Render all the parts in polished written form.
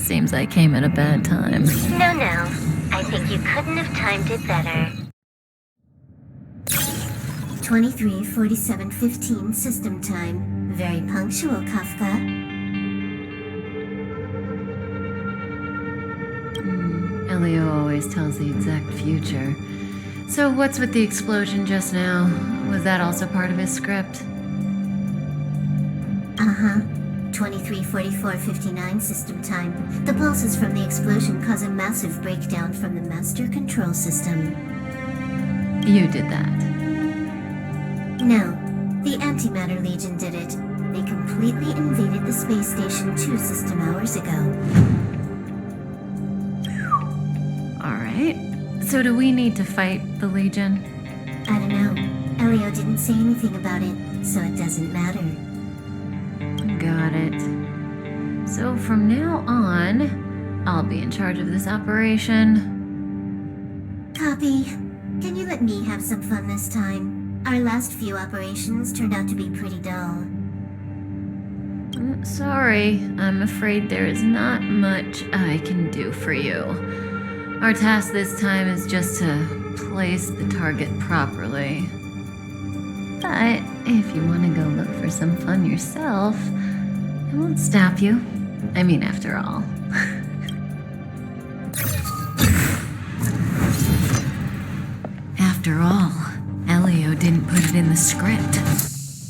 Seems I came at a bad time. No. I think you couldn't have timed it better. 23:47:15 system time. Very punctual, Kafka. Elio always tells the exact future. So what's with the explosion just now? Was that also part of his script? Uh-huh. 23:44:59 system time. The pulses from the explosion cause a massive breakdown from the master control system. You did that. No, the Antimatter Legion did it. They completely invaded the space station 2 system hours ago. Alright. So do we need to fight the Legion? I don't know. Elio didn't say anything about it, so it doesn't matter. Got it. So from now on, I'll be in charge of this operation. Copy. Can you let me have some fun this time? Our last few operations turned out to be pretty dull. Sorry, I'm afraid there is not much I can do for you. Our task this time is just to place the target properly. But if you want to go look for some fun yourself, I won't stop you. I mean, after all. After all, Elio didn't put it in the script.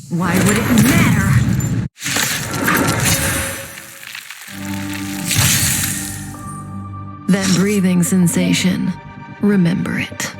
Why would it matter? That breathing sensation, remember it.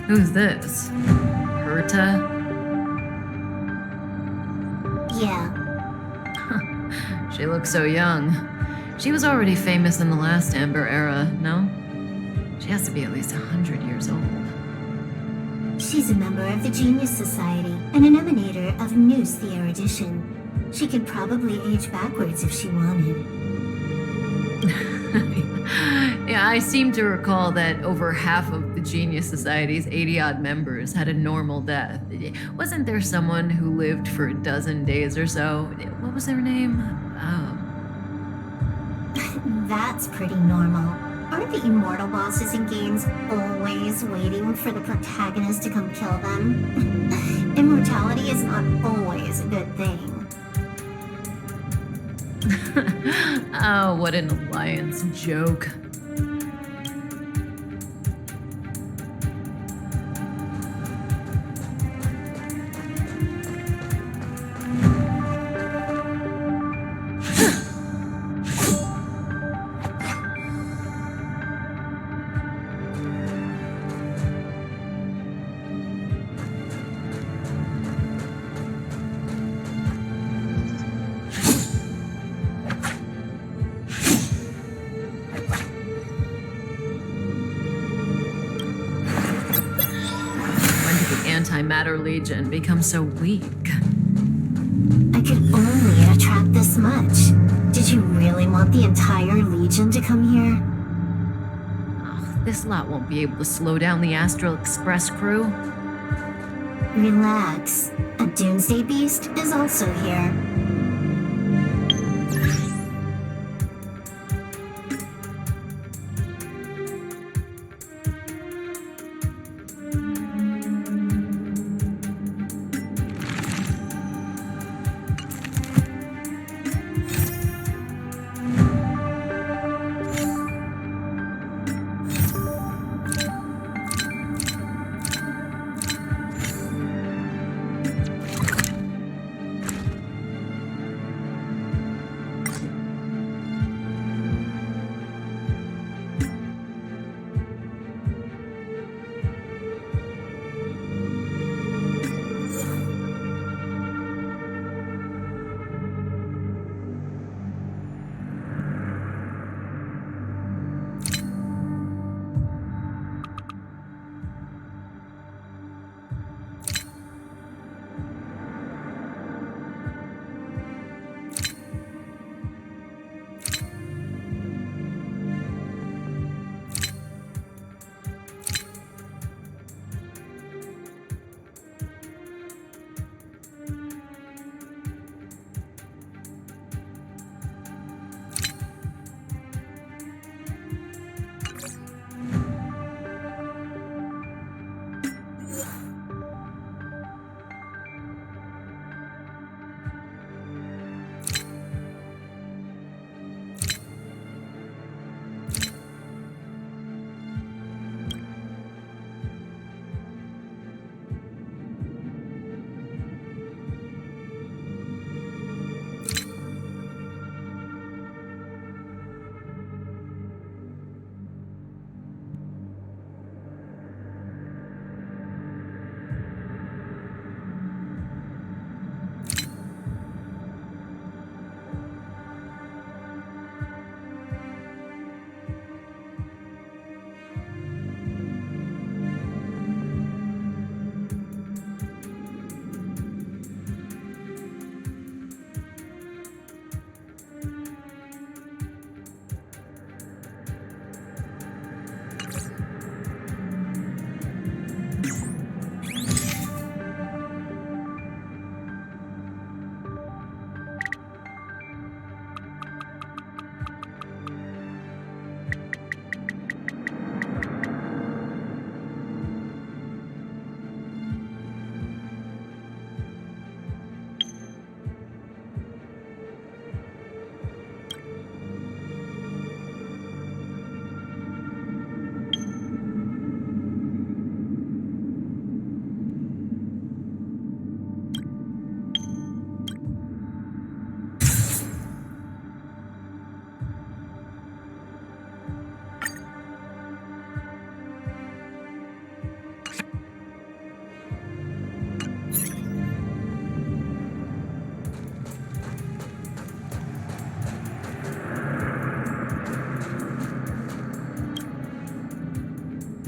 Who's this? Herta? Yeah. She looks so young. She was already famous in the last Amber era, no? She has to be at least 100 years old. She's a member of the Genius Society and an emanator of Noose the Erudition. She could probably age backwards if she wanted. Yeah, I seem to recall that over half of the Genius Society's 80-odd members had a normal death. Wasn't there someone who lived for a dozen days or so? What was their name? That's pretty normal. Aren't the immortal bosses in games always waiting for the protagonist to come kill them? Immortality is not always a good thing. Oh, what an alliance joke. Antimatter Legion become so weak? I could only attract this much. Did you really want the entire Legion to come here? This lot won't be able to slow down the Astral Express crew. Relax. A doomsday beast is also here.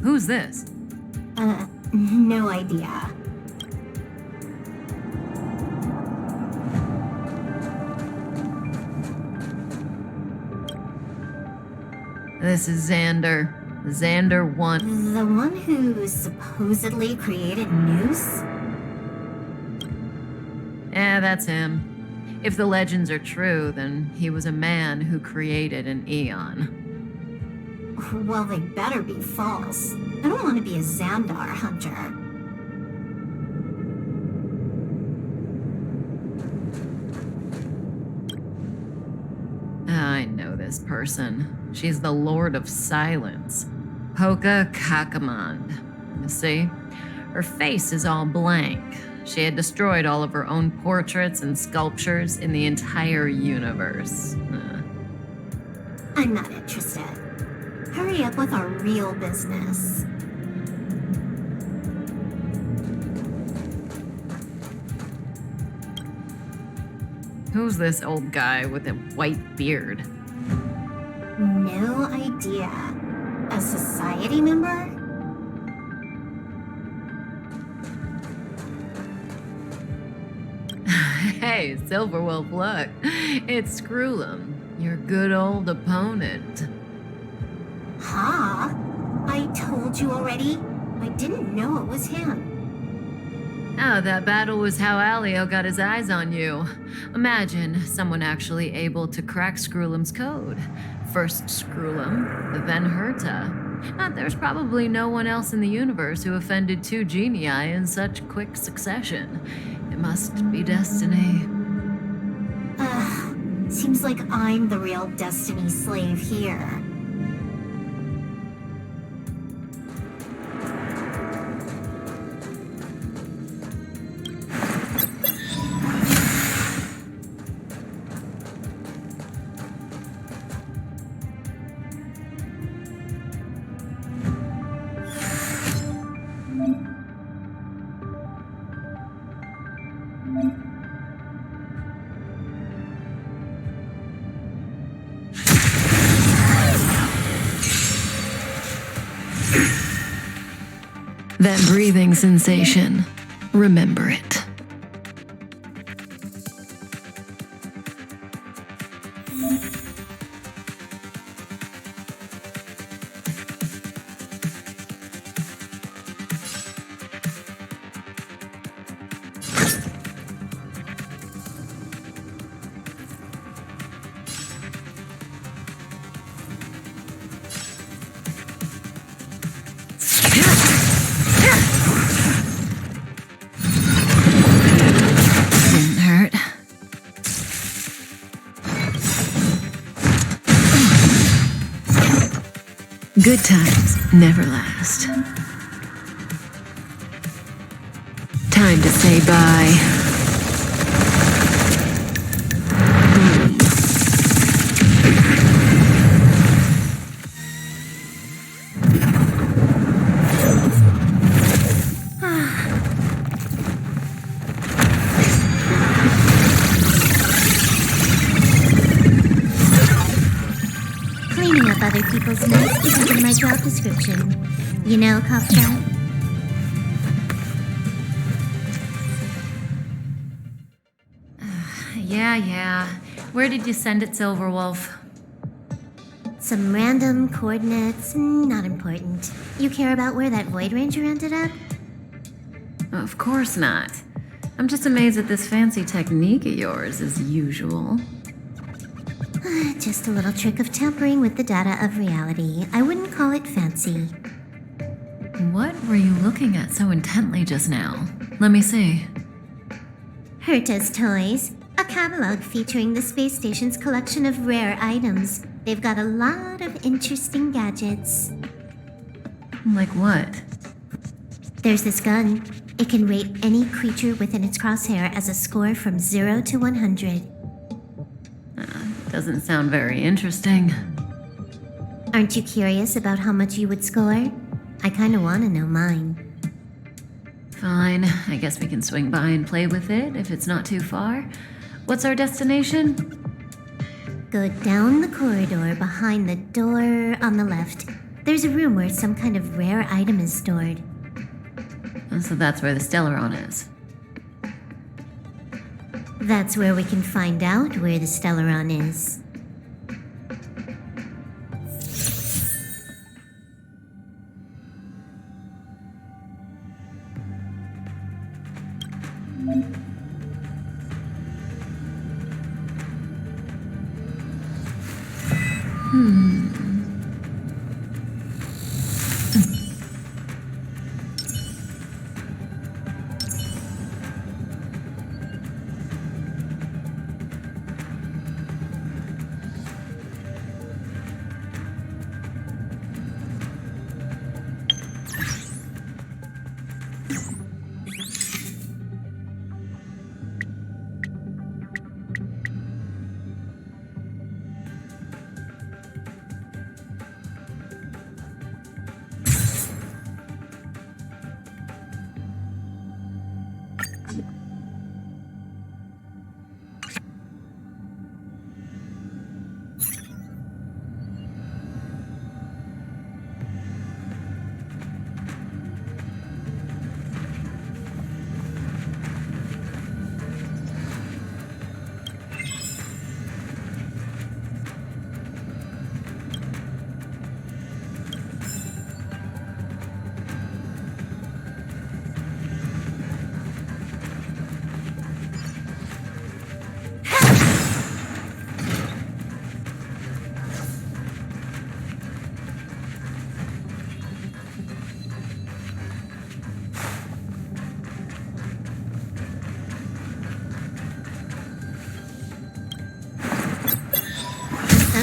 Who's this? No idea. This is Xander. Xander 1. The one who supposedly created Noose? Yeah, that's him. If the legends are true, then he was a man who created an Eon. Well, they better be false. I don't want to be a Xandar hunter. I know this person. She's the Lord of Silence. Hoka Kakamand. You see? Her face is all blank. She had destroyed all of her own portraits and sculptures in the entire universe. I'm not interested. Hurry up with our real business. Who's this old guy with a white beard? No idea. A society member? Hey, Silverwolf, look. It's Screw'em, your good old opponent. Huh? I told you already? I didn't know it was him. Oh, that battle was how Alio got his eyes on you. Imagine someone actually able to crack Skrullum's code. First Skrullum, then Herta. There's probably no one else in the universe who offended two genii in such quick succession. It must be destiny. Seems like I'm the real destiny slave here. That breathing sensation, remember it. Good times never last. Time to say bye. Cleaning up other people's mess isn't in my job description. You know, Kafka? Yeah. Where did you send it, Silverwolf? Some random coordinates, not important. You care about where that Void Ranger ended up? Of course not. I'm just amazed at this fancy technique of yours, as usual. Just a little trick of tampering with the data of reality. I wouldn't call it fancy. What were you looking at so intently just now? Let me see. Herta's Toys, a catalog featuring the space station's collection of rare items. They've got a lot of interesting gadgets. Like what? There's this gun. It can rate any creature within its crosshair as a score from 0 to 100. Doesn't sound very interesting. Aren't you curious about how much you would score? I kinda wanna know mine. Fine, I guess we can swing by and play with it if it's not too far. What's our destination? Go down the corridor behind the door on the left. There's a room where some kind of rare item is stored. So that's where the Stellaron is. That's where we can find out where the Stellaron is.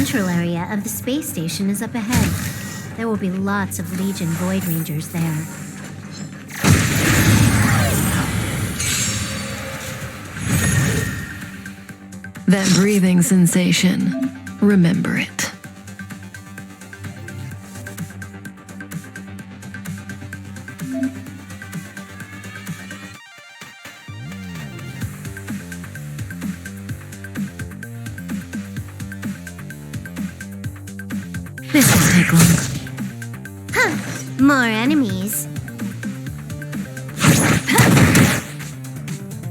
central area of the space station is up ahead. There will be lots of Legion Void Rangers there. That breathing sensation. Remember it. This won't take long. Huh, more enemies.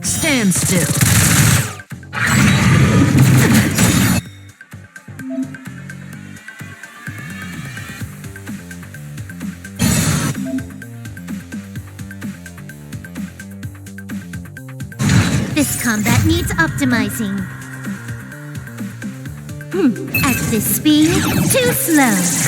Stand still. This combat needs optimizing. At this speed, too slow.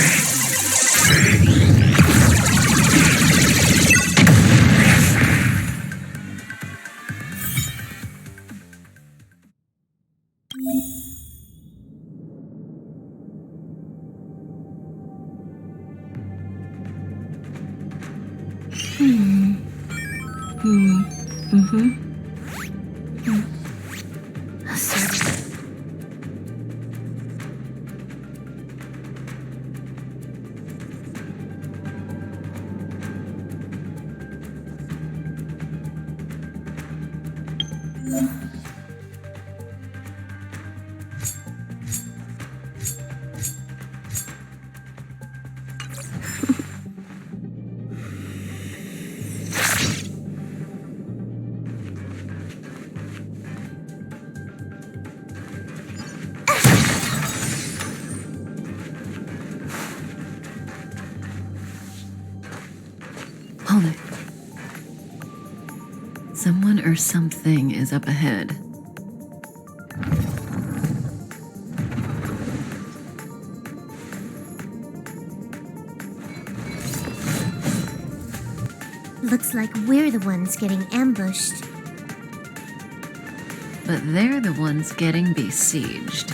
Hold it. Someone or something is up ahead. Looks like we're the ones getting ambushed. But they're the ones getting besieged.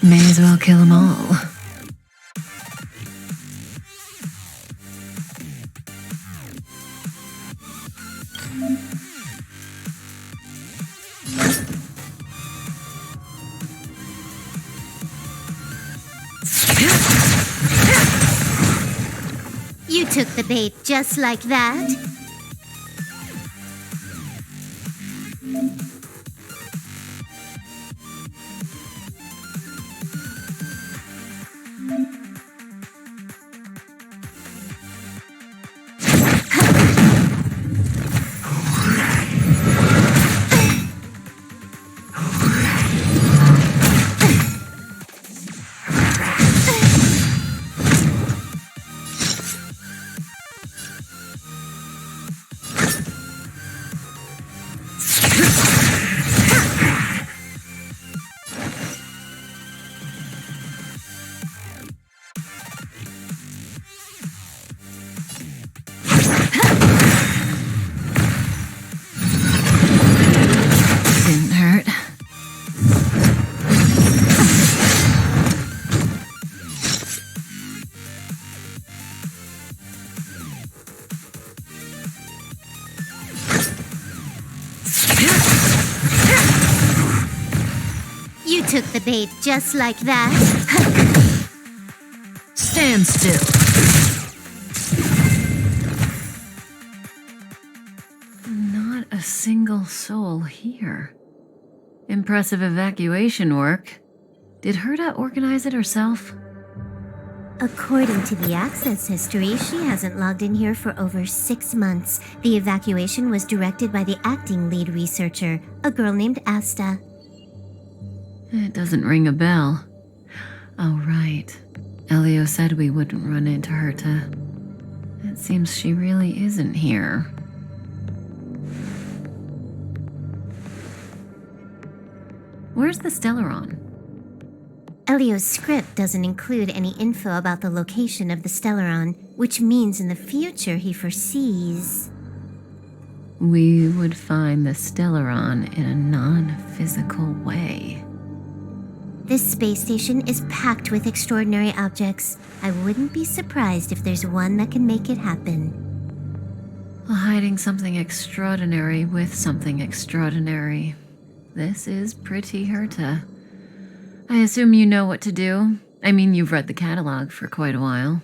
May as well kill them all. You took the bait just like that? You took the bait just like that? Stand still. Not a single soul here. Impressive evacuation work. Did Herta organize it herself? According to the access history, she hasn't logged in here for over 6 months. The evacuation was directed by the acting lead researcher, a girl named Asta. It doesn't ring a bell. Oh, right. Elio said we wouldn't run into Herta. It seems she really isn't here. Where's the Stellaron? Elio's script doesn't include any info about the location of the Stellaron, which means in the future he foresees... we would find the Stellaron in a non-physical way. This space station is packed with extraordinary objects. I wouldn't be surprised if there's one that can make it happen. Well, hiding something extraordinary with something extraordinary. This is pretty Herta. I assume you know what to do. I mean, you've read the catalog for quite a while.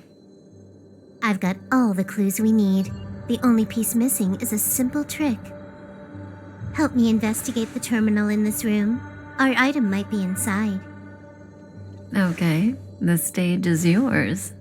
I've got all the clues we need. The only piece missing is a simple trick. Help me investigate the terminal in this room. Our item might be inside. Okay, the stage is yours.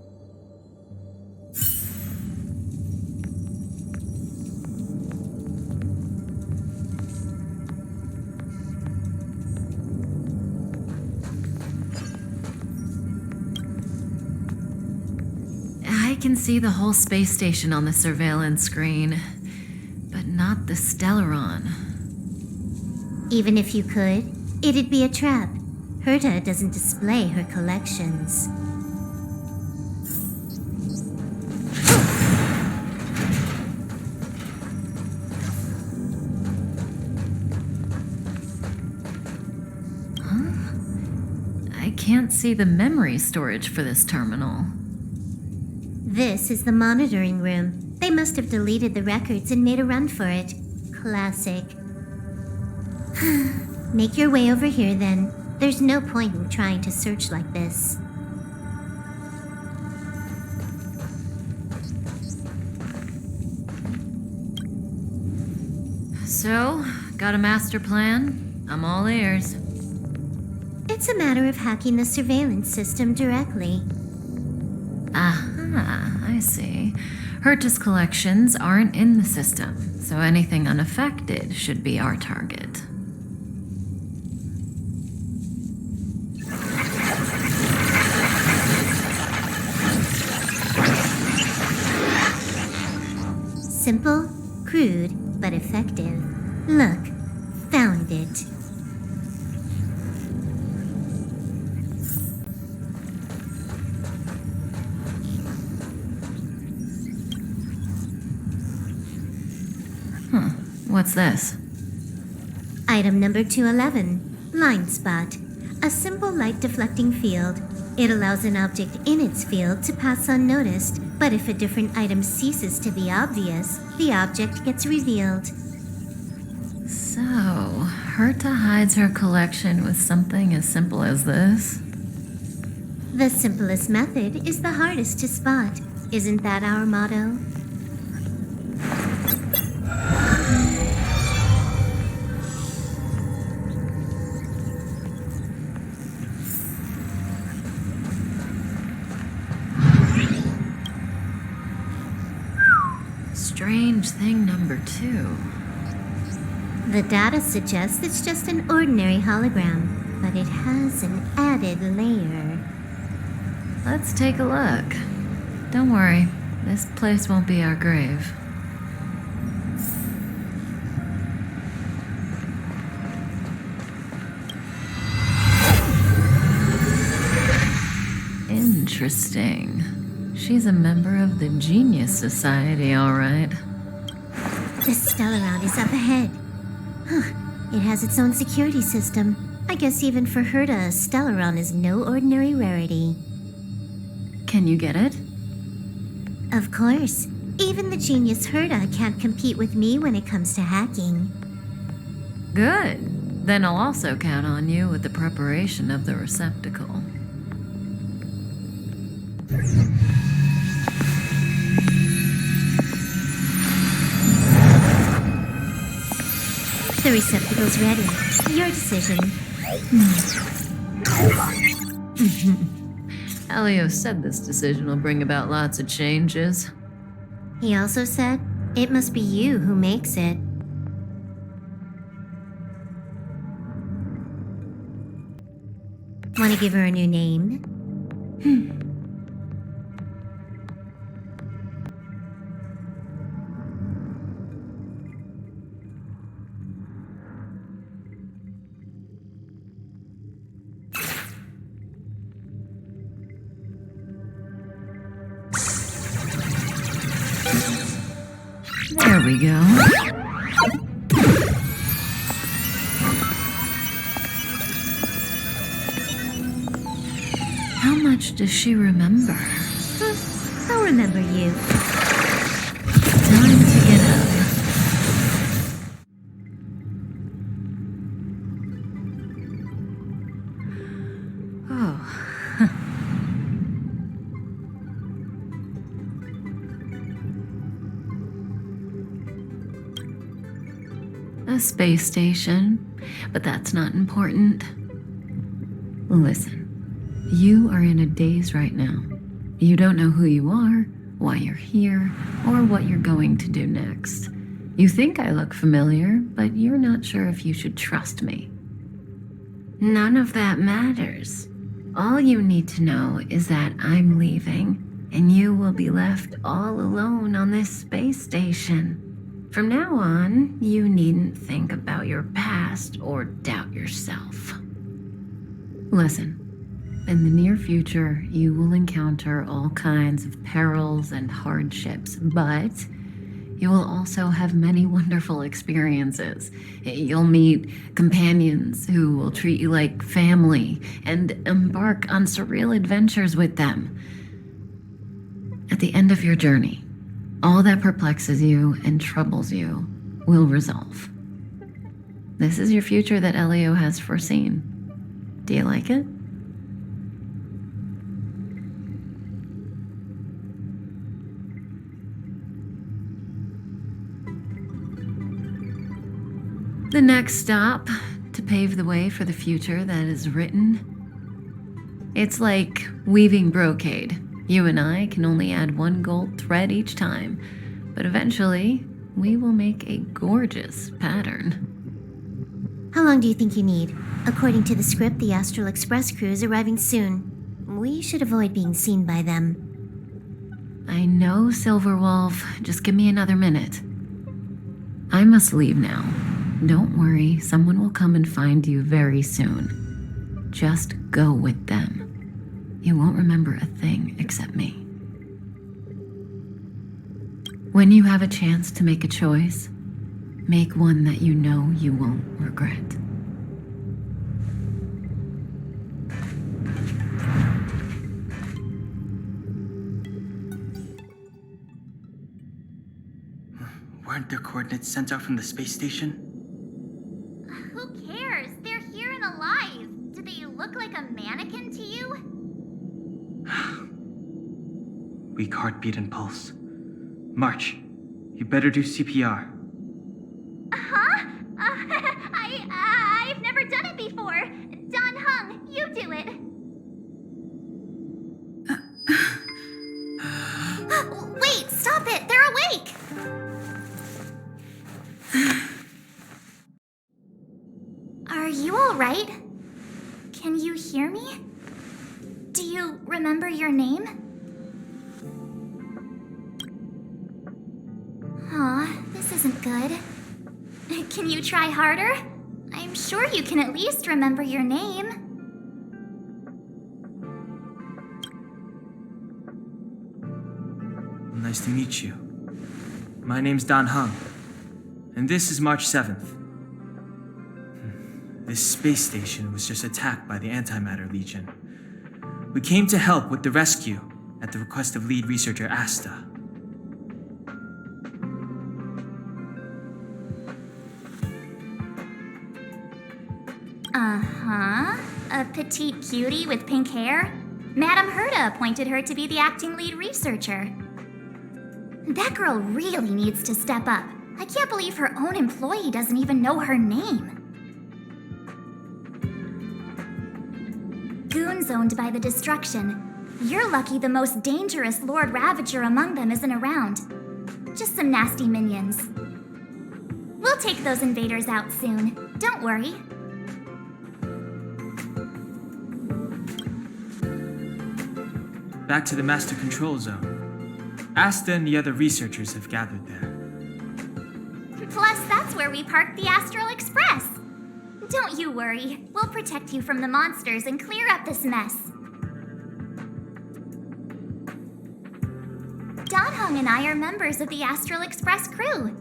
I can see the whole space station on the surveillance screen, but not the Stellaron. Even if you could, it'd be a trap. Herta doesn't display her collections. I can't see the memory storage for this terminal. This is the monitoring room. They must have deleted the records and made a run for it. Classic. Make your way over here then. There's no point in trying to search like this. So, got a master plan? I'm all ears. It's a matter of hacking the surveillance system directly. Aha, I see. Herta's collections aren't in the system, so anything unaffected should be our target. Simple, crude, but effective. Look, found it. What's this? Item number 211, Line Spot. A simple light deflecting field. It allows an object in its field to pass unnoticed, but if a different item ceases to be obvious, the object gets revealed. So, Herta hides her collection with something as simple as this? The simplest method is the hardest to spot. Isn't that our motto? Strange thing number 2. The data suggests it's just an ordinary hologram, but it has an added layer. Let's take a look. Don't worry, this place won't be our grave. Interesting. She's a member of the Genius Society, all right. The Stellaron is up ahead. It has its own security system. I guess even for Herta, a Stellaron is no ordinary rarity. Can you get it? Of course. Even the genius Herta can't compete with me when it comes to hacking. Good. Then I'll also count on you with the preparation of the receptacle. The receptacle's ready. Your decision. Elio said this decision will bring about lots of changes. He also said, it must be you who makes it. Want to give her a new name? There we go. How much does she remember? I'll remember you. Time to get up. Oh. A space station, but that's not important. Listen, you are in a daze right now. You don't know who you are, why you're here, or what you're going to do next. You think I look familiar, but you're not sure if you should trust me. None of that matters. All you need to know is that I'm leaving, and you will be left all alone on this space station. From now on, you needn't think about your past or doubt yourself. Listen, in the near future, you will encounter all kinds of perils and hardships, but you will also have many wonderful experiences. You'll meet companions who will treat you like family and embark on surreal adventures with them. At the end of your journey, all that perplexes you and troubles you will resolve. This is your future that Elio has foreseen. Do you like it? The next stop to pave the way for the future that is written. It's like weaving brocade. You and I can only add one gold thread each time, but eventually we will make a gorgeous pattern. How long do you think you need? According to the script, the Astral Express crew is arriving soon. We should avoid being seen by them. I know, Silverwolf. Just give me another minute. I must leave now. Don't worry, someone will come and find you very soon. Just go with them. You won't remember a thing except me. When you have a chance to make a choice, make one that you know you won't regret. Weren't their coordinates sent out from the space station? Who cares? They're here and alive. Do they look like a mannequin to you? Weak heartbeat and pulse. March, you better do CPR. Huh? I've never done it before. Don Hung, you do it. Wait, stop it! They're awake! Are you alright? Can you hear me? Do you remember your name? Aw, this isn't good. Can you try harder? I'm sure you can at least remember your name. Nice to meet you. My name's Don Hung, and this is March 7th. This space station was just attacked by the Antimatter Legion. We came to help with the rescue at the request of lead researcher Asta. Uh-huh. A petite cutie with pink hair? Madame Herta appointed her to be the acting lead researcher. That girl really needs to step up. I can't believe her own employee doesn't even know her name. Goons owned by the Destruction. You're lucky the most dangerous Lord Ravager among them isn't around. Just some nasty minions. We'll take those invaders out soon. Don't worry. Back to the Master Control Zone. Asta and the other researchers have gathered there. Plus, that's where we parked the Astral Express. Don't you worry. We'll protect you from the monsters and clear up this mess. Don Hung and I are members of the Astral Express crew.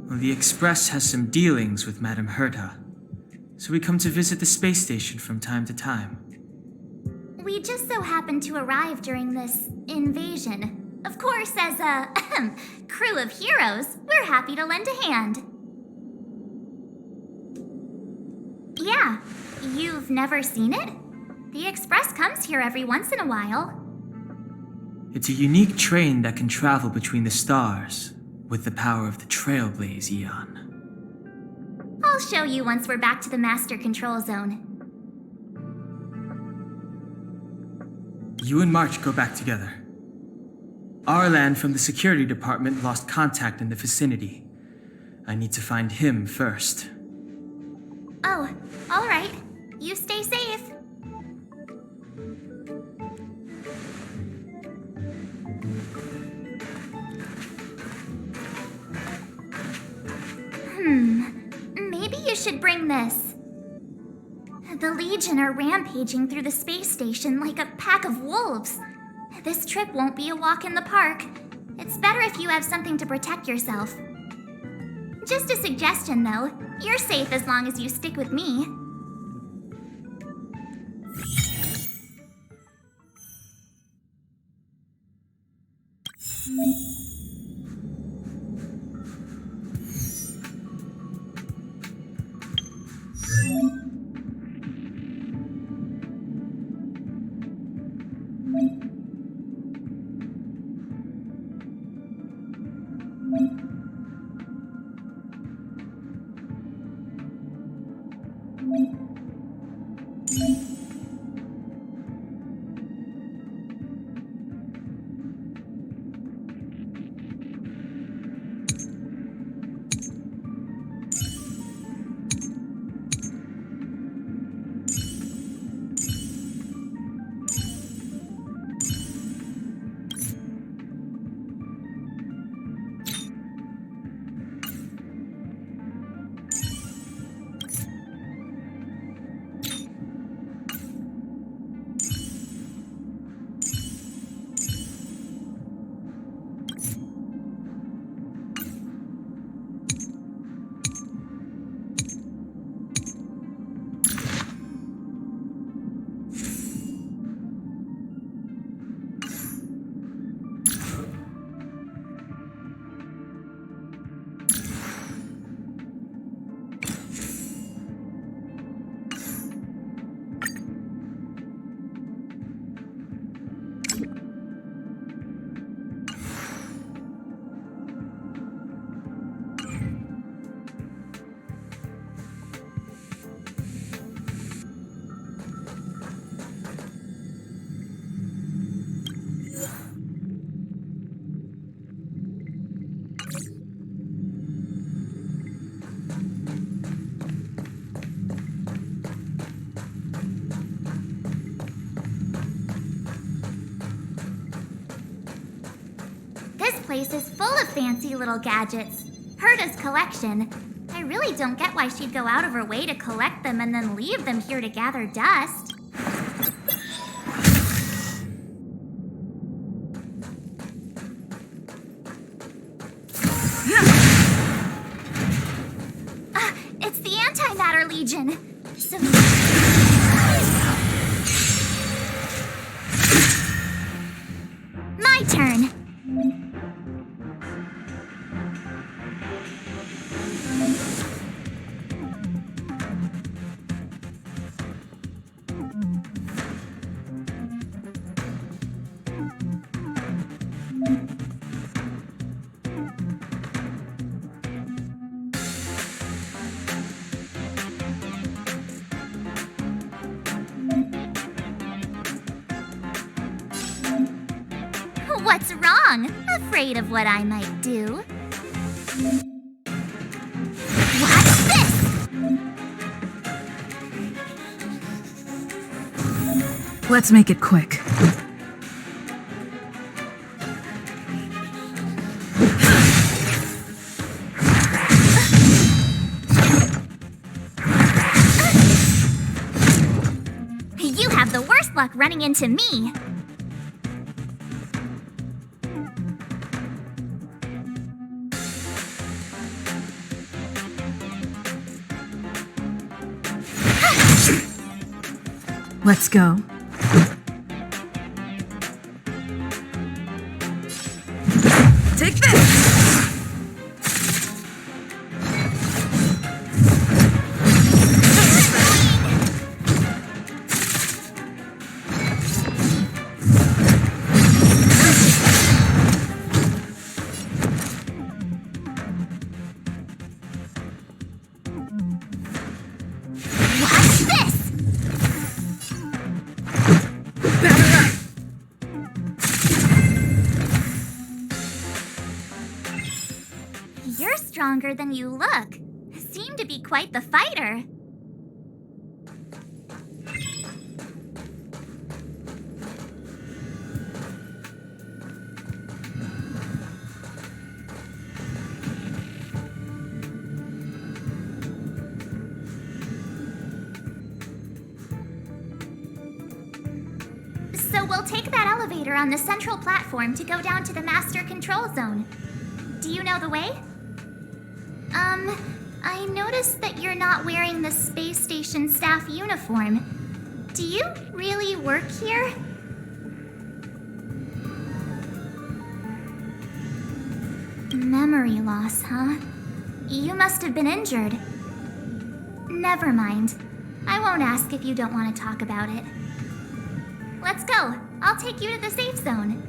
Well, the Express has some dealings with Madame Herta, so we come to visit the space station from time to time. We just so happened to arrive during this invasion. Of course, as a crew of heroes, we're happy to lend a hand. Yeah, you've never seen it? The Express comes here every once in a while. It's a unique train that can travel between the stars with the power of the Trailblaze Eon. I'll show you once we're back to the Master Control Zone. You and March go back together. Arlan from the security department lost contact in the vicinity. I need to find him first. Oh, all right. You stay safe. Maybe you should bring this. The Legion are rampaging through the space station like a pack of wolves. This trip won't be a walk in the park. It's better if you have something to protect yourself. Just a suggestion, though. You're safe as long as you stick with me. This place is full of fancy little gadgets. Herta's collection. I really don't get why she'd go out of her way to collect them and then leave them here to gather dust. It's the Antimatter Legion. So... My turn. What's wrong? Afraid of what I might do? What's this? Let's make it quick. You have the worst luck running into me. Let's go. Take this! Watch this! You're stronger than you look. Seem to be quite the fighter. So we'll take that elevator on the central platform to go down to the master control zone. Do you know the way? I noticed that you're not wearing the space station staff uniform. Do you really work here? Memory loss, huh? You must have been injured. Never mind. I won't ask if you don't want to talk about it. Let's go. I'll take you to the safe zone.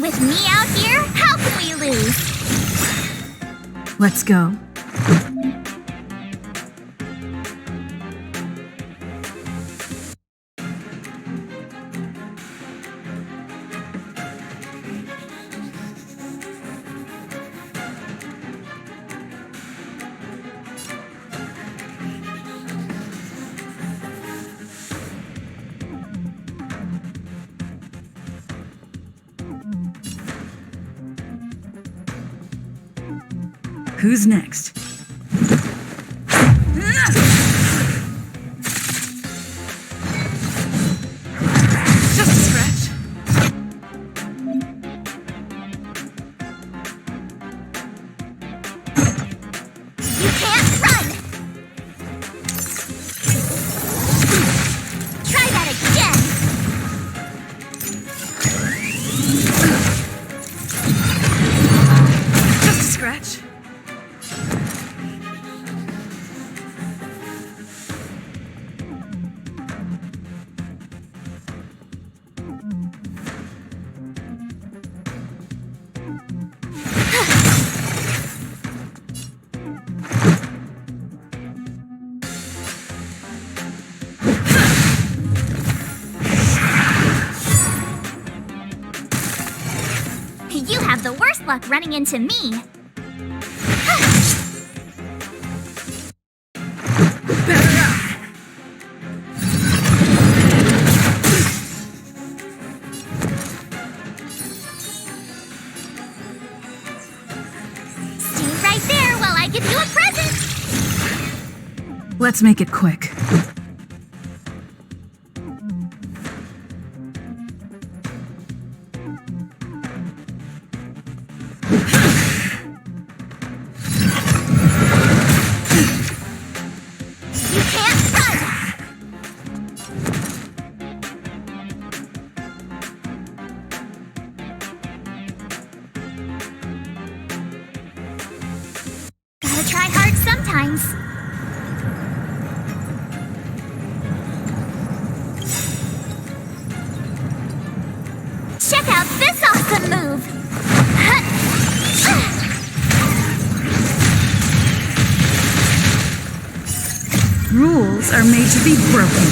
With me out here, how can we lose? Let's go. Who's next? Just a scratch. have the worst luck running into me. Stay right there while I give you a present! Let's make it quick. You can't run! Gotta try hard sometimes. Check out this awesome move! Rules are made to be broken.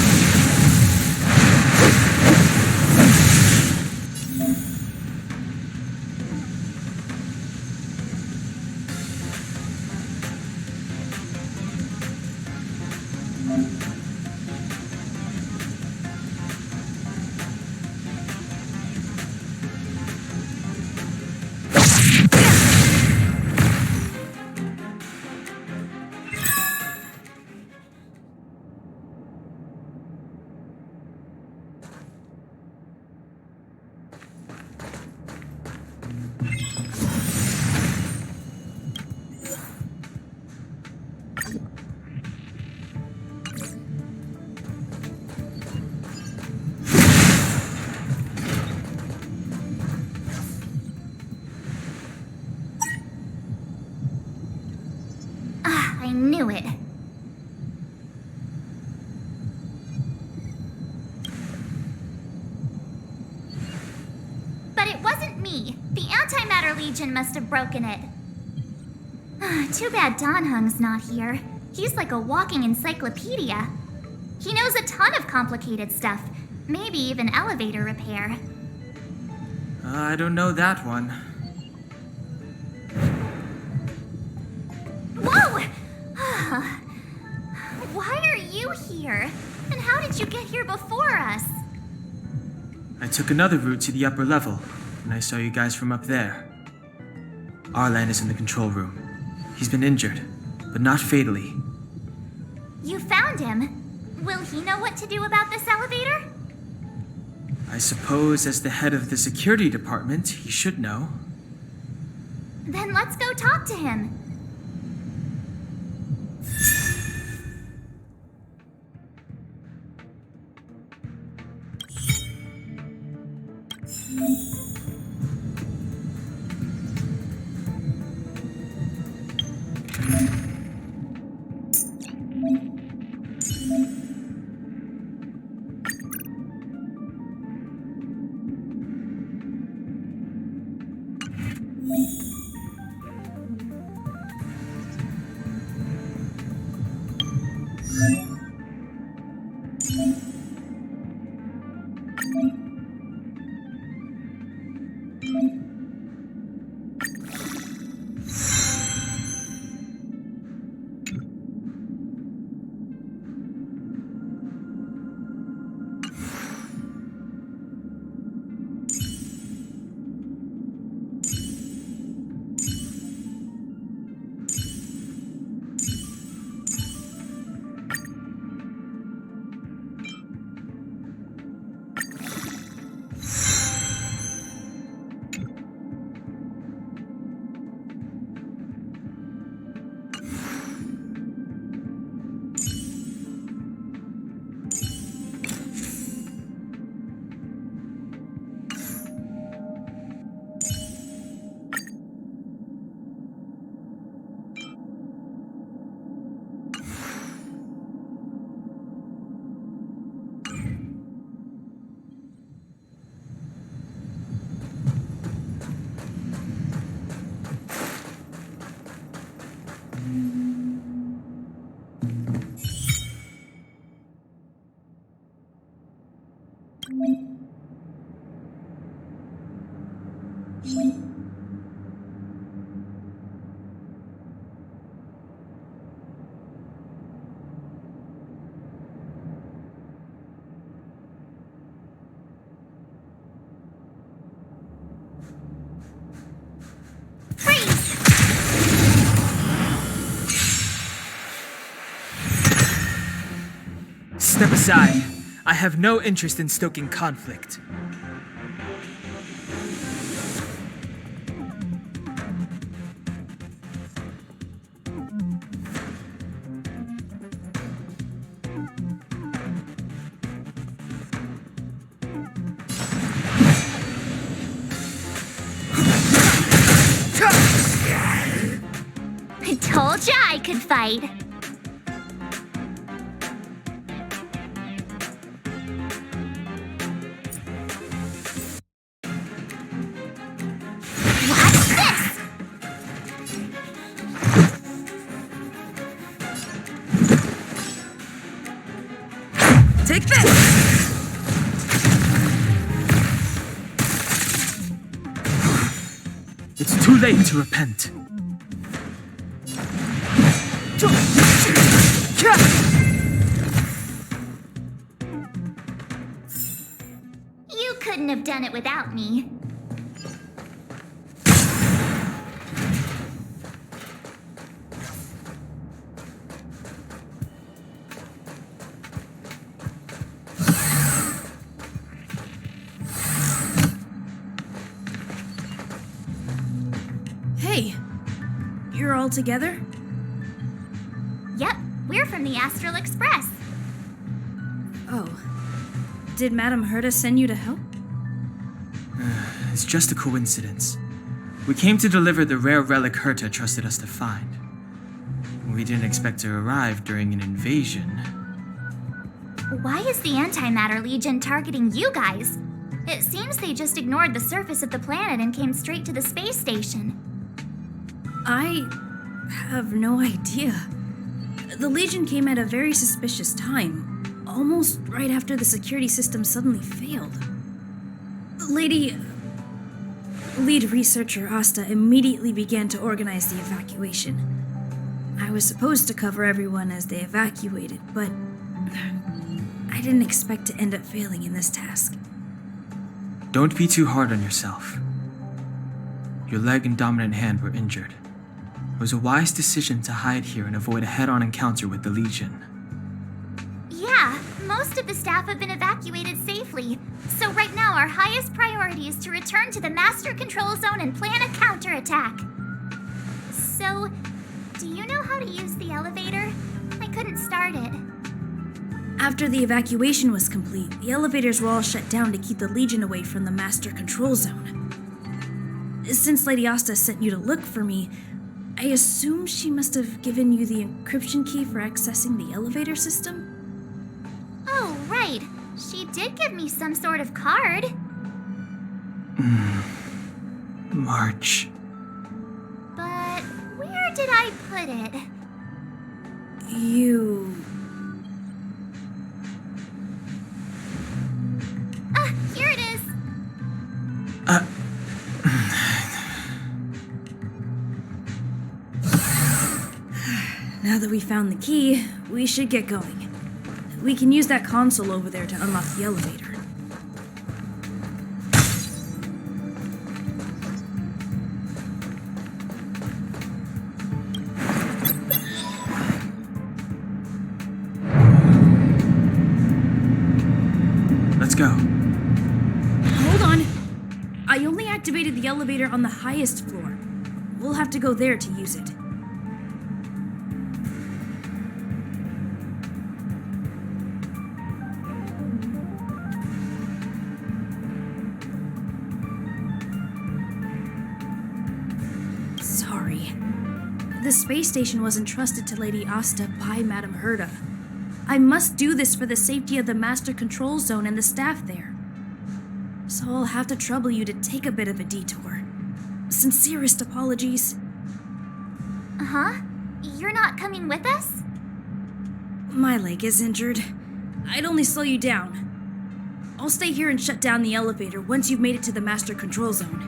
I knew it. But it wasn't me. The Antimatter Legion must have broken it. Too bad Danhung's not here. He's like a walking encyclopedia. He knows a ton of complicated stuff. Maybe even elevator repair. I don't know that one. Whoa! Why are you here? And how did you get here before us? I took another route to the upper level, and I saw you guys from up there. Arlan is in the control room. He's been injured, but not fatally. You found him. Will he know what to do about this elevator? I suppose as the head of the security department, he should know. Then let's go talk to him. Step aside. I have no interest in stoking conflict. I told ya I could fight. Watch this! Take this! It's too late to repent. You couldn't have done it without me. Hey, you're all together? Yep, we're from the Astral Express. Oh. Did Madame Herta send you to help? It's just a coincidence. We came to deliver the rare relic Herta trusted us to find. We didn't expect to arrive during an invasion. Why is the Antimatter Legion targeting you guys? It seems they just ignored the surface of the planet and came straight to the space station. I have no idea. The Legion came at a very suspicious time, almost right after the security system suddenly failed. Lead researcher Asta immediately began to organize the evacuation. I was supposed to cover everyone as they evacuated, but I didn't expect to end up failing in this task. Don't be too hard on yourself. Your leg and dominant hand were injured. It was a wise decision to hide here and avoid a head-on encounter with the Legion. Yeah, most of the staff have been evacuated safely. So right now our highest priority is to return to the Master Control Zone and plan a counterattack. So, do you know how to use the elevator? I couldn't start it. After the evacuation was complete, the elevators were all shut down to keep the Legion away from the Master Control Zone. Since Lady Asta sent you to look for me, I assume she must have given you the encryption key for accessing the elevator system? Oh, right. She did give me some sort of card. March. But where did I put it? You... Ah, here it is. Now that we found the key, we should get going. We can use that console over there to unlock the elevator. Let's go. Hold on! I only activated the elevator on the highest floor. We'll have to go there to use it. Sorry. The space station was entrusted to Lady Asta by Madame Herta. I must do this for the safety of the Master Control Zone and the staff there. So I'll have to trouble you to take a bit of a detour. Sincerest apologies. Huh? You're not coming with us? My leg is injured. I'd only slow you down. I'll stay here and shut down the elevator once you've made it to the Master Control Zone.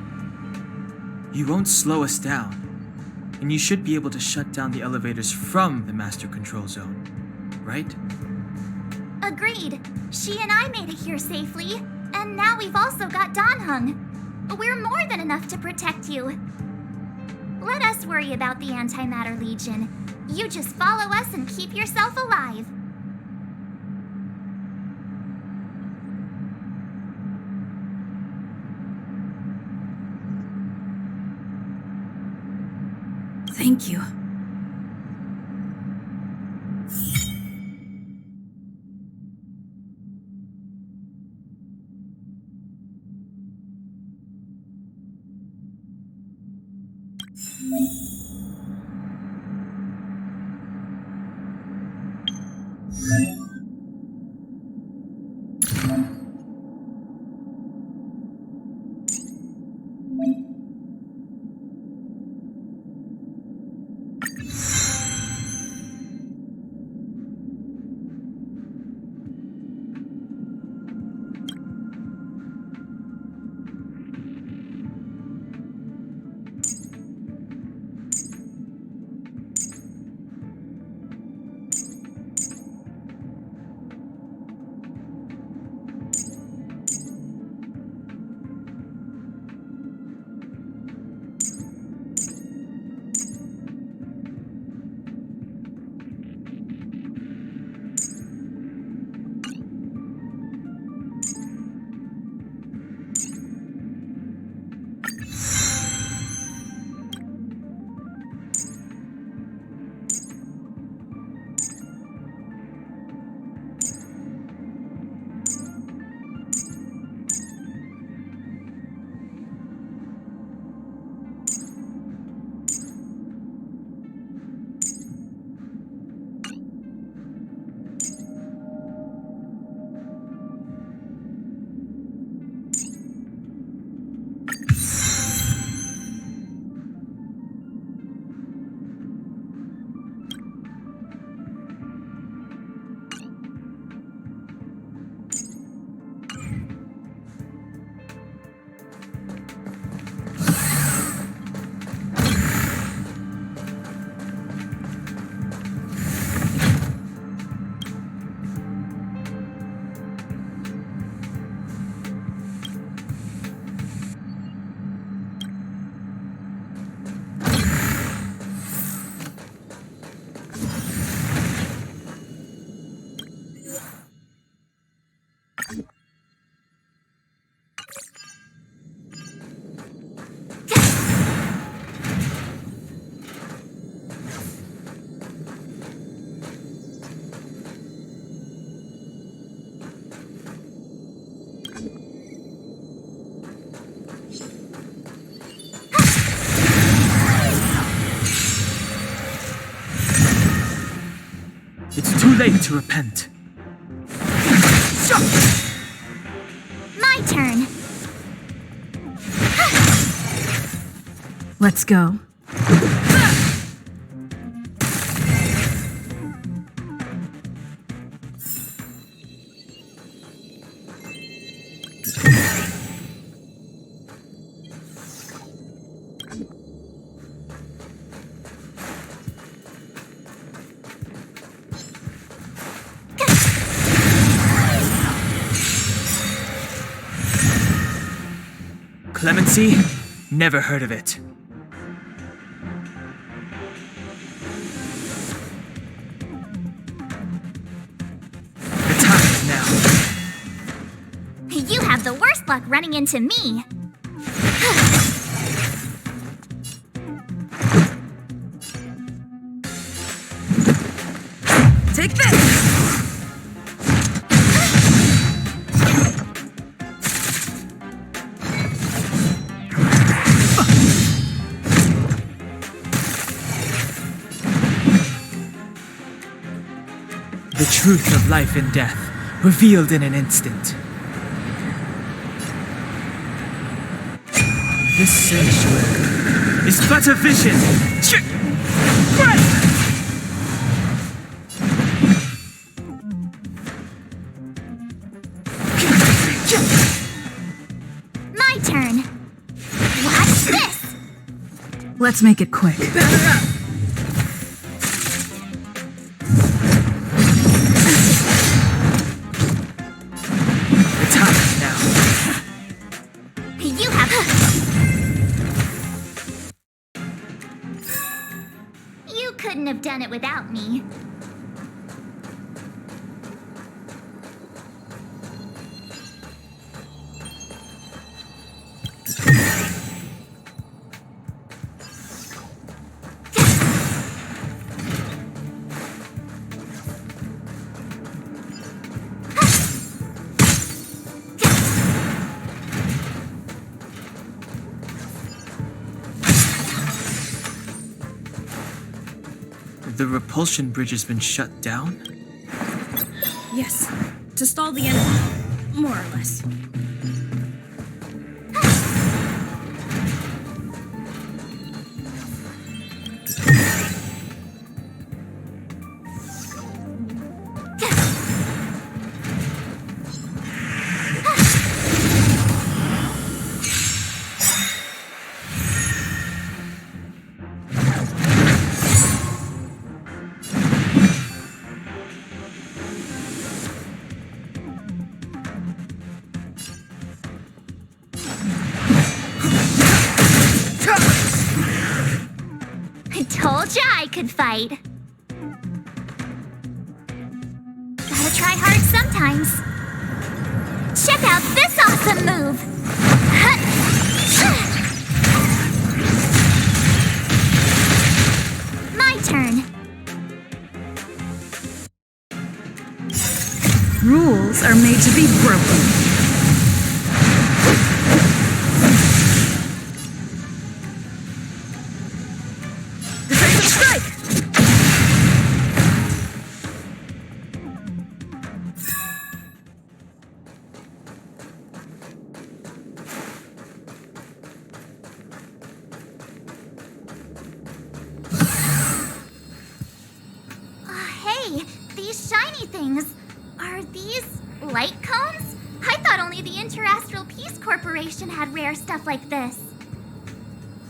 You won't slow us down. And you should be able to shut down the elevators from the Master Control Zone, right? Agreed. She and I made it here safely. And now we've also got Danhung. We're more than enough to protect you. Let us worry about the Antimatter Legion. You just follow us and keep yourself alive. Thank you. It's too late to repent. My turn. Let's go. Clemency? Never heard of it. The time is now. You have the worst luck running into me. Take this! The truth of life and death, revealed in an instant. This sanctuary is but a vision. My turn. Watch this. Let's make it quick. You have. You couldn't have done it without me. The repulsion bridge has been shut down? Yes, to stall the enemy, more or less. Told ya I could fight. Gotta try hard sometimes. Check out this awesome move! My turn. Rules are made to be broken. Hey, these shiny things. Are these light cones? I thought only the Interastral Peace Corporation had rare stuff like this.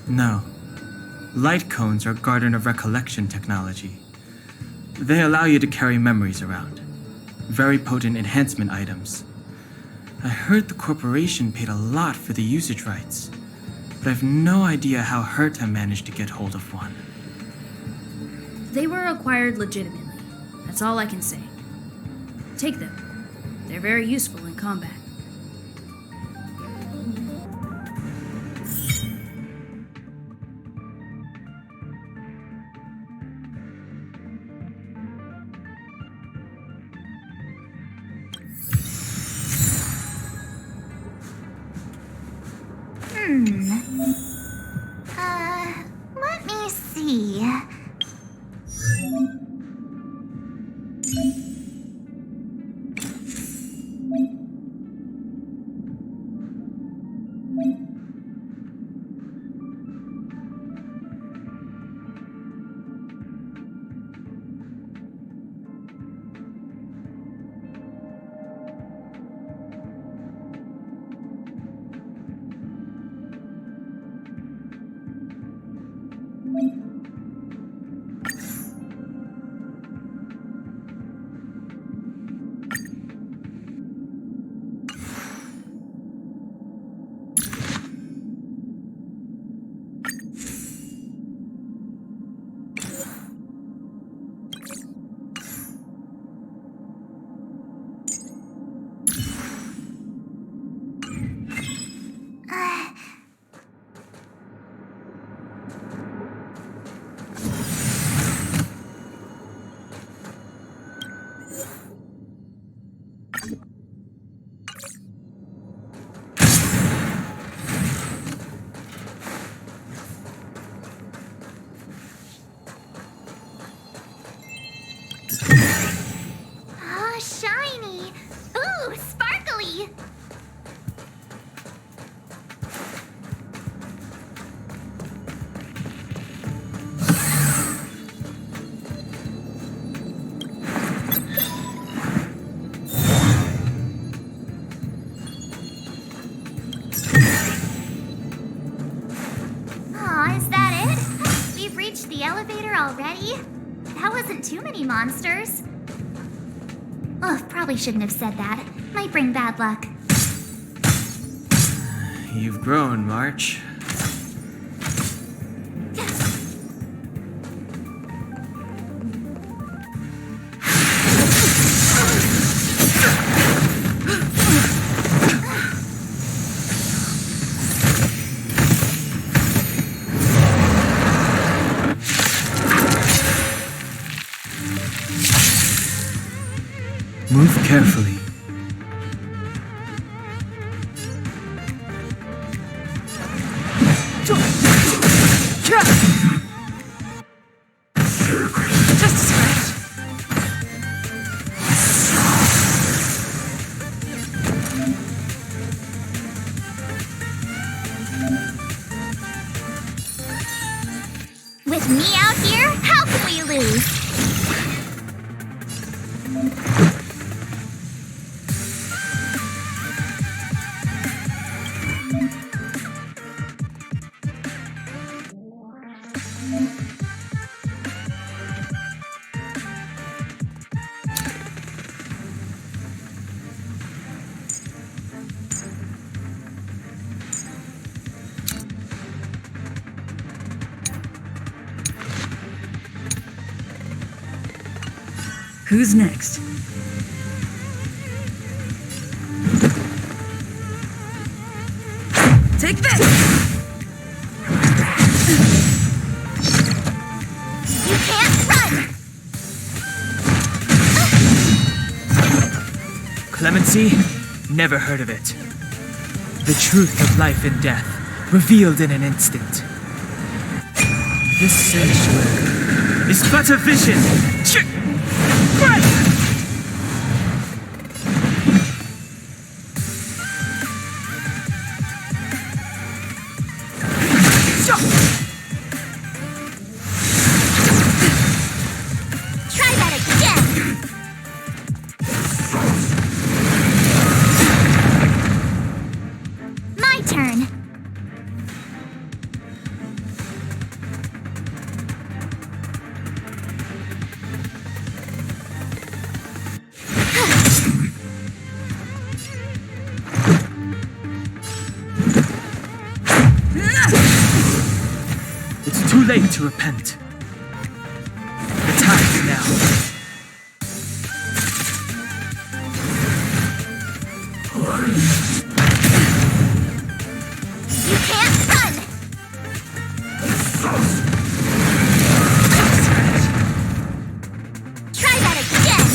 No. Light cones are Garden of Recollection technology. They allow you to carry memories around. Very potent enhancement items. I heard the corporation paid a lot for the usage rights, but I've no idea how Herta managed to get hold of one. They were acquired legitimately. That's all I can say. Take them. They're very useful in combat. Let me see. Oh, shiny! Ooh, sparkly! Aw, is that it? We've reached the elevator already? That wasn't too many monsters. Oh, probably shouldn't have said that. Might bring bad luck. You've grown, March. Move carefully. With me out here, how can we lose? Who's next? Take this! You can't run! Clemency? Never heard of it. The truth of life and death, revealed in an instant. This sanctuary is but a vision. Try that again! My turn. It's too late to repent. The time is now. You can't run! Try that again!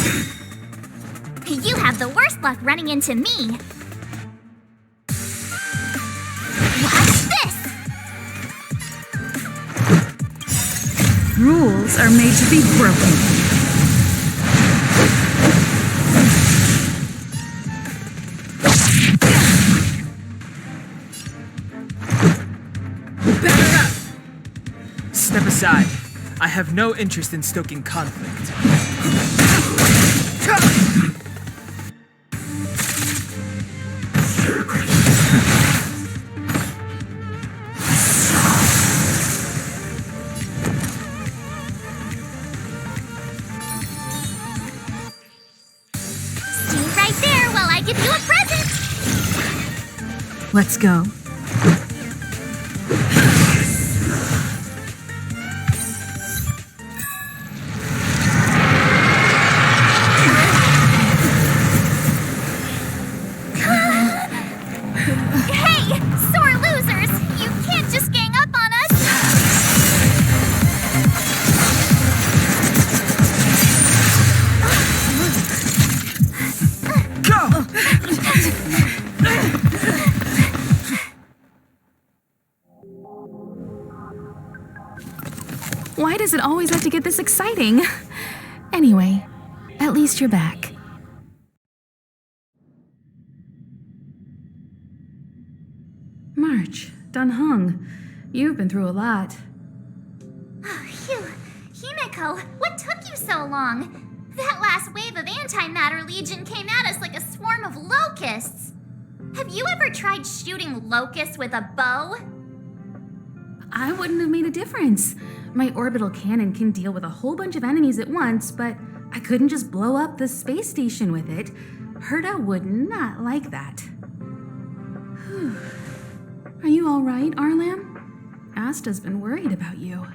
You have the worst luck running into me. Watch this! Rules are made to be broken. Batter up! Step aside. I have no interest in stoking conflict. Stand right there while I give you a present! Let's go. Hey, sore losers! You can't just gang up on us! Go! Why does it always have to get this exciting? Anyway, at least you're back. March, Dunhung, you've been through a lot. Phew. Himeko, what took you so long? That last wave of antimatter legion came at us like a swarm of locusts. Have you ever tried shooting locusts with a bow? I wouldn't have made a difference. My orbital cannon can deal with a whole bunch of enemies at once, but I couldn't just blow up the space station with it. Herta would not like that. Whew. Are you all right, Arlam? Asta's been worried about you.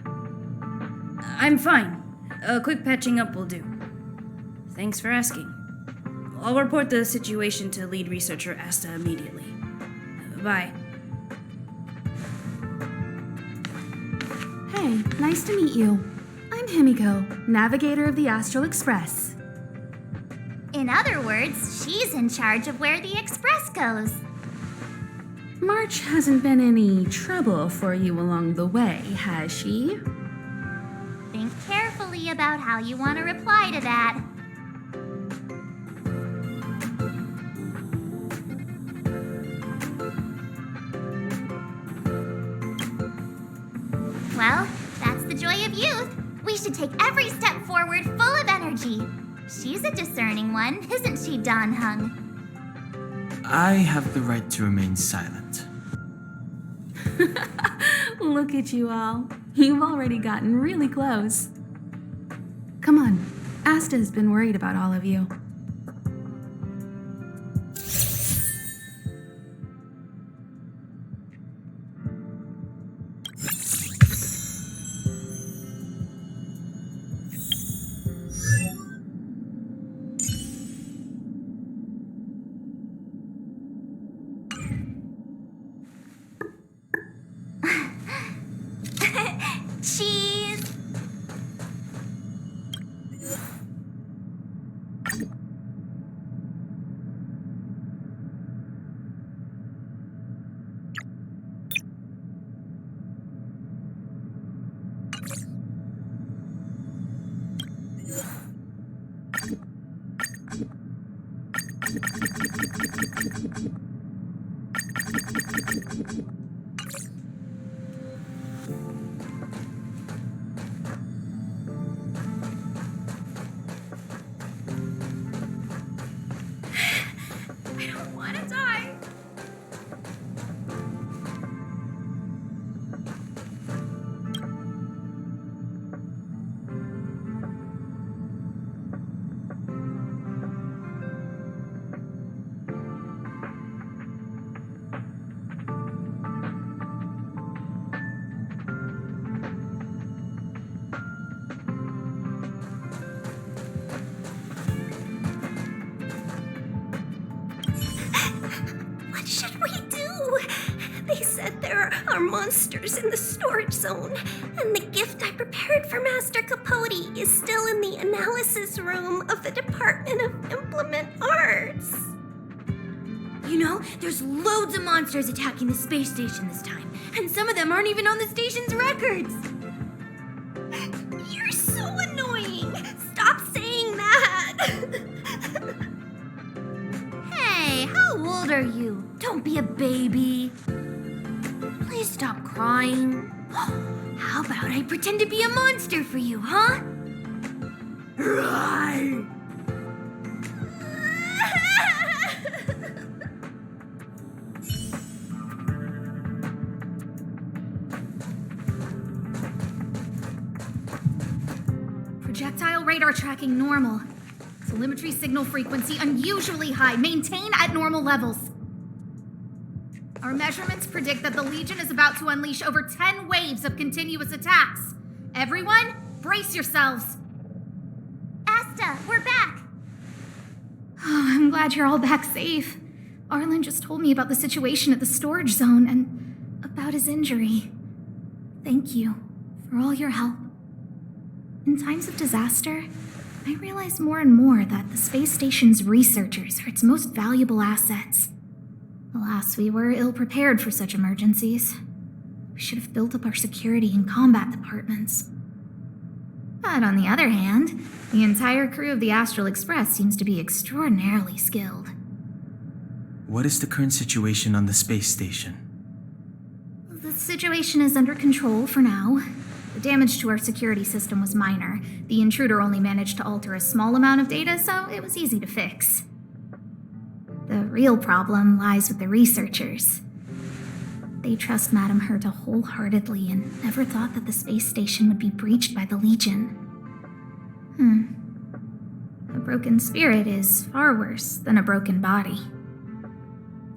I'm fine. A quick patching up will do. Thanks for asking. I'll report the situation to lead researcher Asta immediately. Bye. Hey, nice to meet you. I'm Himiko, navigator of the Astral Express. In other words, she's in charge of where the express goes. March hasn't been any trouble for you along the way, has she? Think carefully about how you want to reply to that. Well, that's the joy of should take every step forward full of energy. She's a discerning one, isn't she, Dan Hung? I have the right to remain silent. Look at you all. You've already gotten really close. Come on, Asta has been worried about all of you. Cheese! I don't want to die. What should we do? They said there are monsters in the storage zone, and the gift I prepared for Master Capote is still in the analysis room of the Department of Implement Arts. You know, there's loads of monsters attacking the space station this time, and some of them aren't even on the station's records. You're so annoying! Stop saying that! Hey, how old are you? Don't be a baby. Please stop crying. How about I pretend to be a monster for you, huh? Projectile radar tracking normal. Telemetry signal frequency unusually high. Maintain at normal levels. Our measurements predict that the Legion is about to unleash over 10 waves of continuous attacks. Everyone, brace yourselves. Asta, we're back! Oh, I'm glad you're all back safe. Arlen just told me about the situation at the storage zone and about his injury. Thank you for all your help. In times of disaster, I realize more and more that the space station's researchers are its most valuable assets. Alas, we were ill-prepared for such emergencies. We should have built up our security and combat departments. But on the other hand, the entire crew of the Astral Express seems to be extraordinarily skilled. What is the current situation on the space station? The situation is under control for now. The damage to our security system was minor. The intruder only managed to alter a small amount of data, so it was easy to fix. The real problem lies with the researchers. They trust Madame Herta wholeheartedly and never thought that the space station would be breached by the Legion. A broken spirit is far worse than a broken body.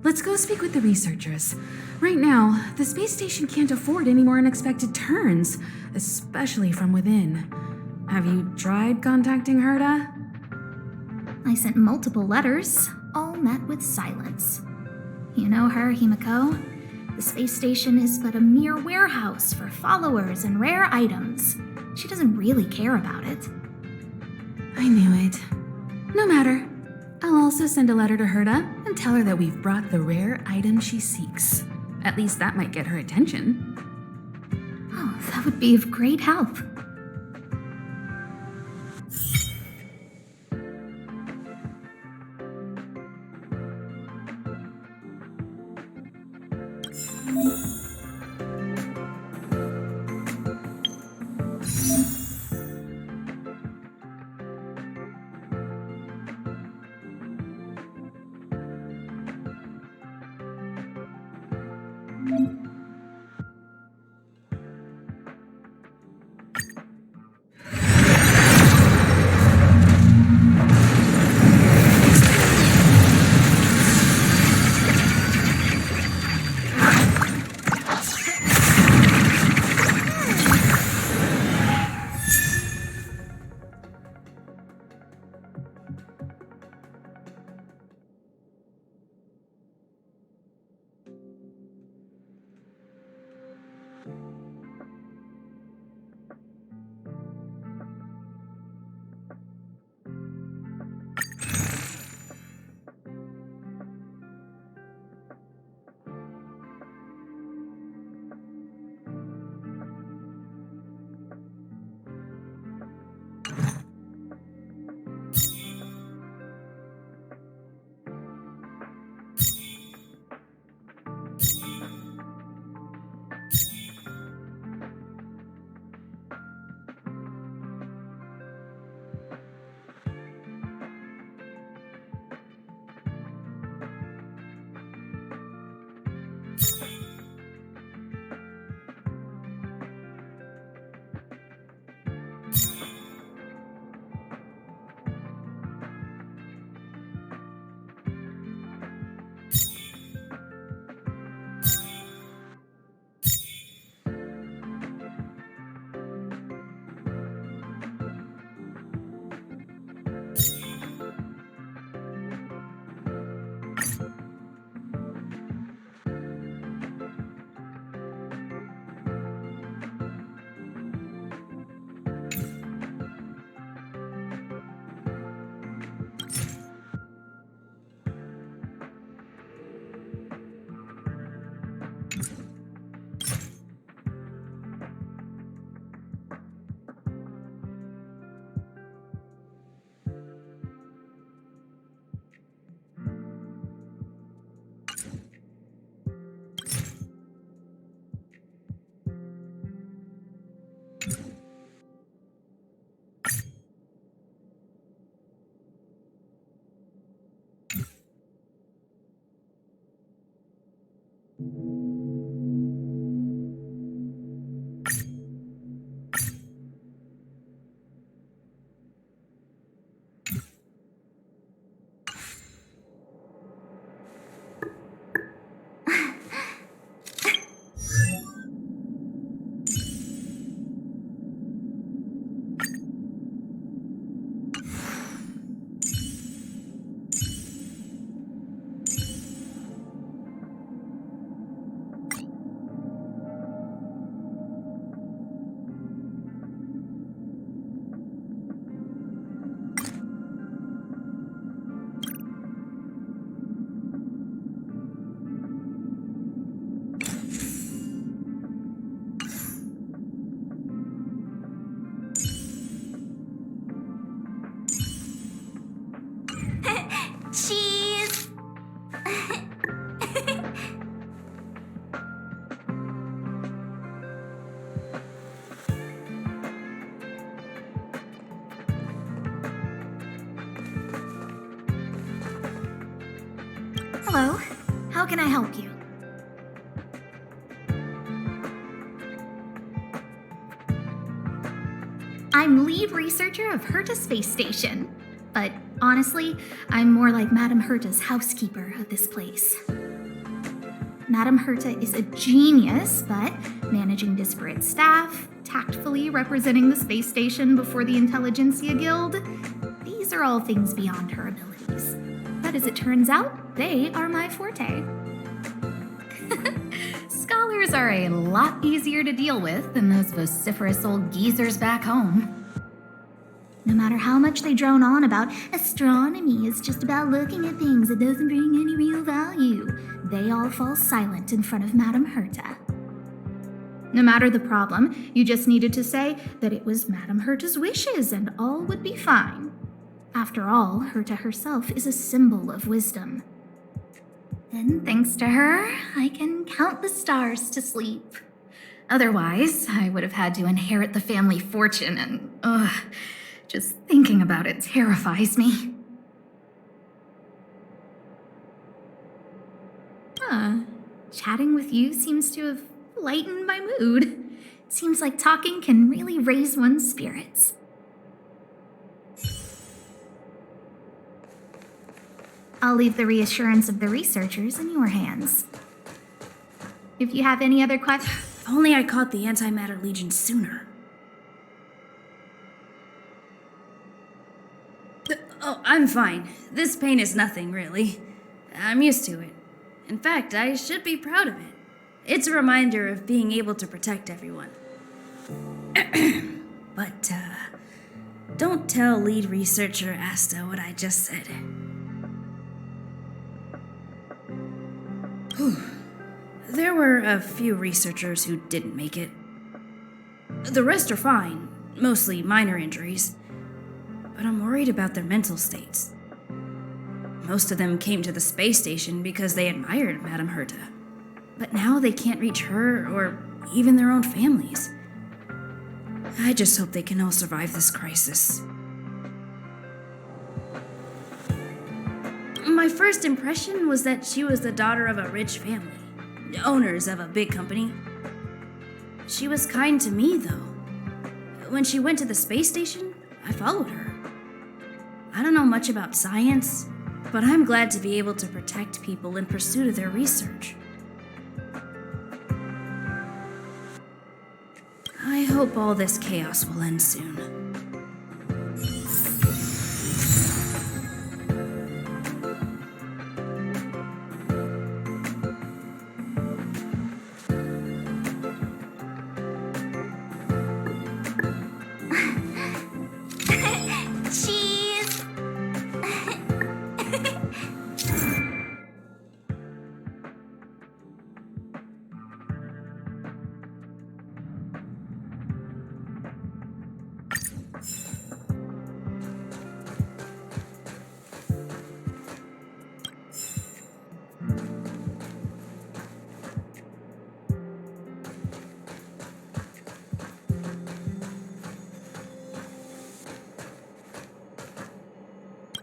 Let's go speak with the researchers. Right now, the space station can't afford any more unexpected turns, especially from within. Have you tried contacting Herta? I sent multiple letters, all met with silence. You know her, Himiko? The space station is but a mere warehouse for followers and rare items. She doesn't really care about it. I knew it. No matter. I'll also send a letter to Herta and tell her that we've brought the rare item she seeks. At least that might get her attention. Oh, that would be of great help. Cheese! Hello, how can I help you? I'm lead researcher of Herta Space Station, but honestly, I'm more like Madame Herta's housekeeper of this place. Madame Herta is a genius, but managing disparate staff, tactfully representing the space station before the Intelligentsia Guild, these are all things beyond her abilities. But as it turns out, they are my forte. Scholars are a lot easier to deal with than those vociferous old geezers back home. No matter how much they drone on about astronomy is just about looking at things that doesn't bring any real value, they all fall silent in front of Madame Herta. No matter the problem, you just needed to say that it was Madame Herta's wishes and all would be fine. After all, Herta herself is a symbol of wisdom. And thanks to her, I can count the stars to sleep. Otherwise, I would have had to inherit the family fortune and, just thinking about it terrifies me. Chatting with you seems to have lightened my mood. It seems like talking can really raise one's spirits. I'll leave the reassurance of the researchers in your hands. If you have any other questions... If only I caught the Antimatter Legion sooner. Oh, I'm fine. This pain is nothing, really. I'm used to it. In fact, I should be proud of it. It's a reminder of being able to protect everyone. But, don't tell lead researcher Asta what I just said. Whew. There were a few researchers who didn't make it. The rest are fine, mostly minor injuries. But I'm worried about their mental states. Most of them came to the space station because they admired Madame Herta. But now they can't reach her or even their own families. I just hope they can all survive this crisis. My first impression was that she was the daughter of a rich family, owners of a big company. She was kind to me, though. When she went to the space station, I followed her. I don't know much about science, but I'm glad to be able to protect people in pursuit of their research. I hope all this chaos will end soon. Cheese!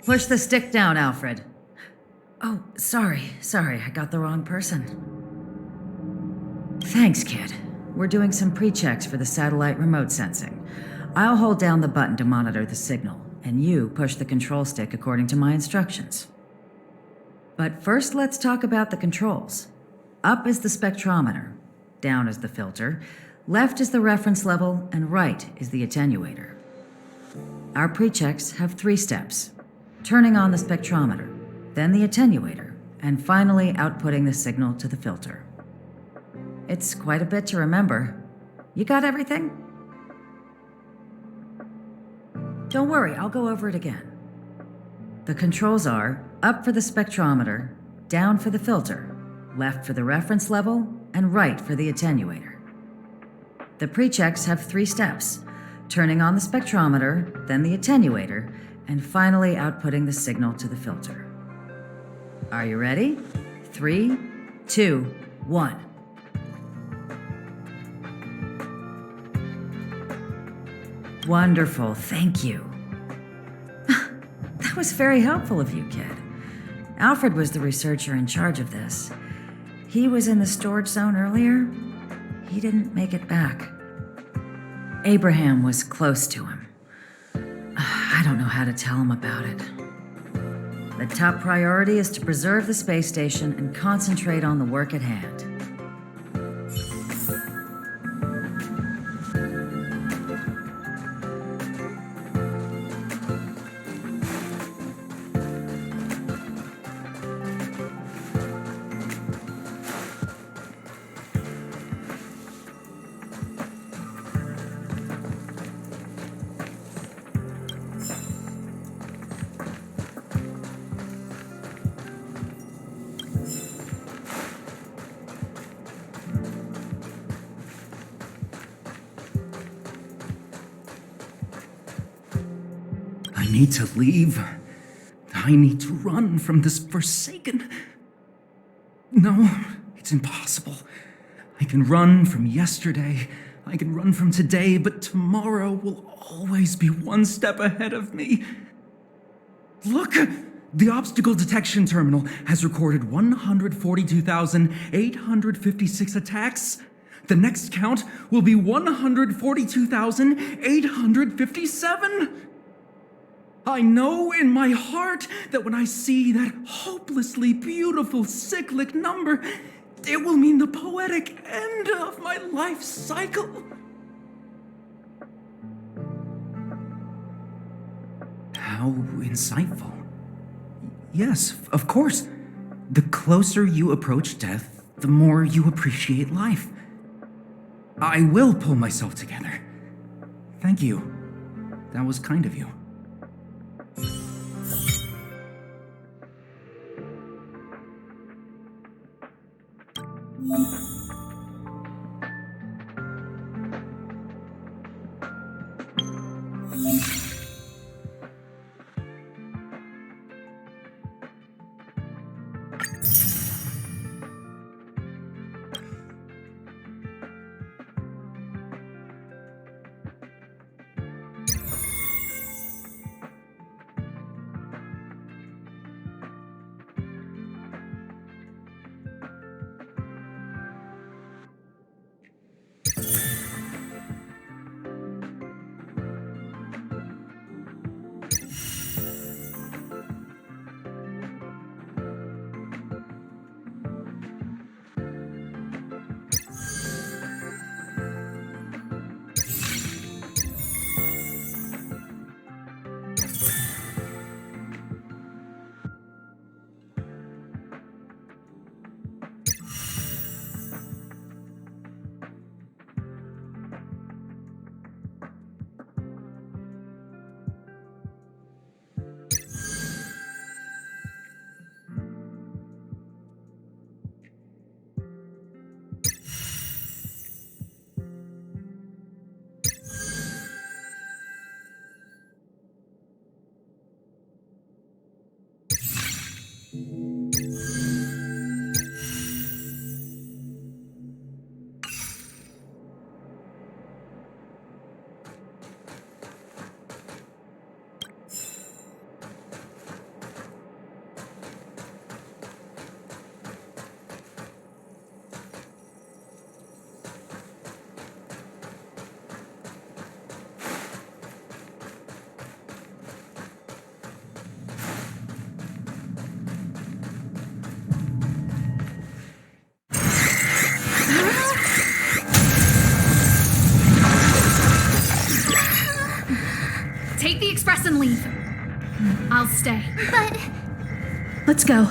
Push the stick down, Alfred. Oh, sorry, I got the wrong person. Thanks, kid. We're doing some pre-checks for the satellite remote sensing. I'll hold down the button to monitor the signal, and you push the control stick according to my instructions. But first, let's talk about the controls. Up is the spectrometer, down is the filter, left is the reference level, and right is the attenuator. Our pre-checks have 3 steps. Turning on the spectrometer, then the attenuator, and finally outputting the signal to the filter. It's quite a bit to remember. You got everything? Don't worry, I'll go over it again. The controls are up for the spectrometer, down for the filter, left for the reference level, and right for the attenuator. The pre-checks have 3 steps. Turning on the spectrometer, then the attenuator, and finally outputting the signal to the filter. Are you ready? 3, 2, 1. Wonderful, thank you. That was very helpful of you, kid. Alfred was the researcher in charge of this. He was in the storage zone earlier. He didn't make it back. Abraham was close to him. I don't know how to tell him about it. The top priority is to preserve the space station and concentrate on the work at hand. I need to leave. I need to run from this forsaken... No, it's impossible. I can run from yesterday. I can run from today, but tomorrow will always be one step ahead of me. Look! The obstacle detection terminal has recorded 142,856 attacks. The next count will be 142,857. I know in my heart that when I see that hopelessly beautiful cyclic number, it will mean the poetic end of my life cycle. How insightful. Yes, of course. The closer you approach death, the more you appreciate life. I will pull myself together. Thank you. That was kind of you. Take the express and leave. I'll stay. But Let's go.